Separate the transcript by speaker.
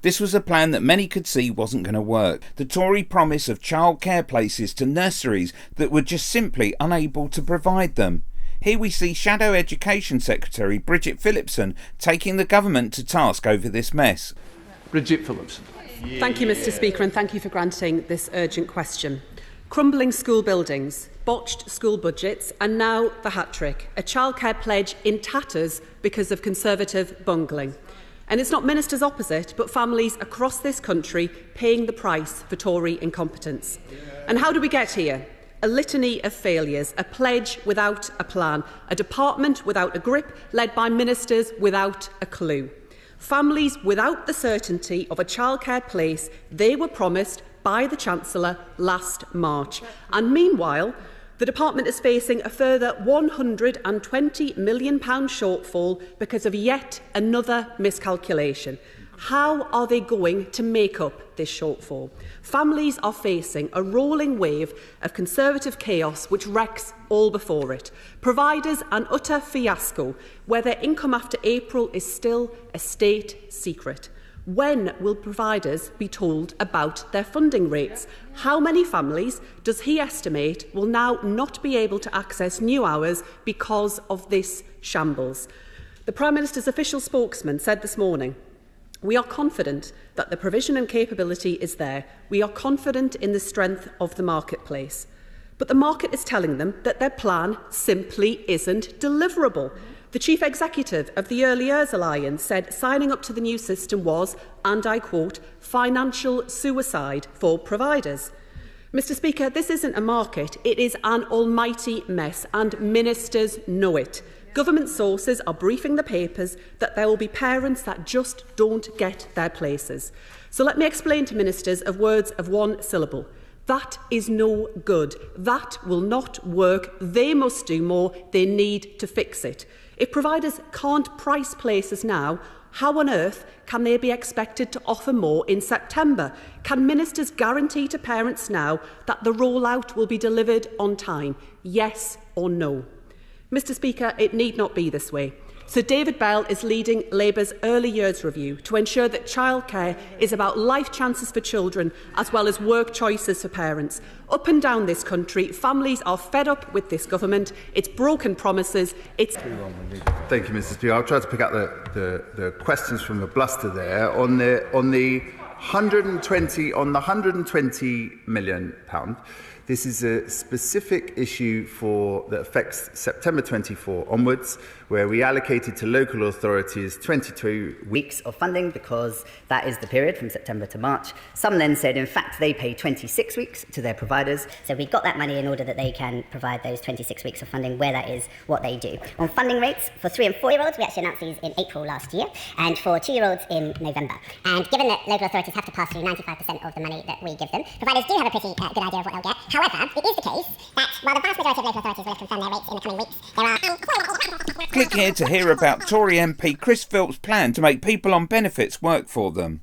Speaker 1: This was a plan that many could see wasn't going to work. The Tory promise of childcare places to nurseries that were just simply unable to provide them. Here we see Shadow Education Secretary Bridget Phillipson taking the government to task over this mess.
Speaker 2: Bridget Phillipson.
Speaker 3: Thank you, Mr. Speaker, and thank you for granting this urgent question. Crumbling school buildings, botched school budgets, and now the hat-trick, a childcare pledge in tatters because of Conservative bungling. And it's not ministers opposite, but families across this country paying the price for Tory incompetence. And how do we get here? A litany of failures, a pledge without a plan, a department without a grip, led by ministers without a clue. Families without the certainty of a childcare place they were promised by the Chancellor last March. And meanwhile, the department is facing a further £120 million shortfall because of yet another miscalculation. How are they going to make up this shortfall? Families are facing a rolling wave of Conservative chaos which wrecks all before it. Providers an utter fiasco, where their income after April is still a state secret. When will providers be told about their funding rates? How many families does he estimate will now not be able to access new hours because of this shambles? The Prime Minister's official spokesman said this morning, "We are confident that the provision and capability is there. We are confident in the strength of the marketplace." But the market is telling them that their plan simply isn't deliverable. The Chief Executive of the Early Years Alliance said signing up to the new system was, and I quote, financial suicide for providers. Mr. Speaker, this isn't a market, it is an almighty mess, and ministers know it. Government sources are briefing the papers that there will be parents that just don't get their places. So let me explain to ministers of words of one syllable. That is no good. That will not work. They must do more. They need to fix it. If providers can't price places now, how on earth can they be expected to offer more in September? Can ministers guarantee to parents now that the rollout will be delivered on time? Yes or no? Mr. Speaker, it need not be this way. Sir David Bell is leading Labour's early years review to ensure that childcare is about life chances for children as well as work choices for parents. Up and down this country, families are fed up with this government, its broken promises, its...
Speaker 4: Thank you, Mr. Speaker. I'll try to pick up the questions from the bluster there. On the £120 million. This is a specific issue that affects September 24 onwards, where we allocated to local authorities 22
Speaker 5: weeks of funding because that is the period from September to March. Some then said, in fact, they pay 26 weeks to their providers.
Speaker 6: So we got that money in order that they can provide those 26 weeks of funding where that is what they do. On funding rates, for 3 and 4-year-olds, we actually announced these in April last year, and for 2-year-olds in November. And given that local authorities have to pass through 95% of the money that we give them, providers do have a pretty good idea of what they'll get. However, it is the case that while the vast majority of local authorities will confirm their rates in the coming weeks, there are...
Speaker 1: Click here to hear about Tory MP Chris Philp's plan to make people on benefits work for them.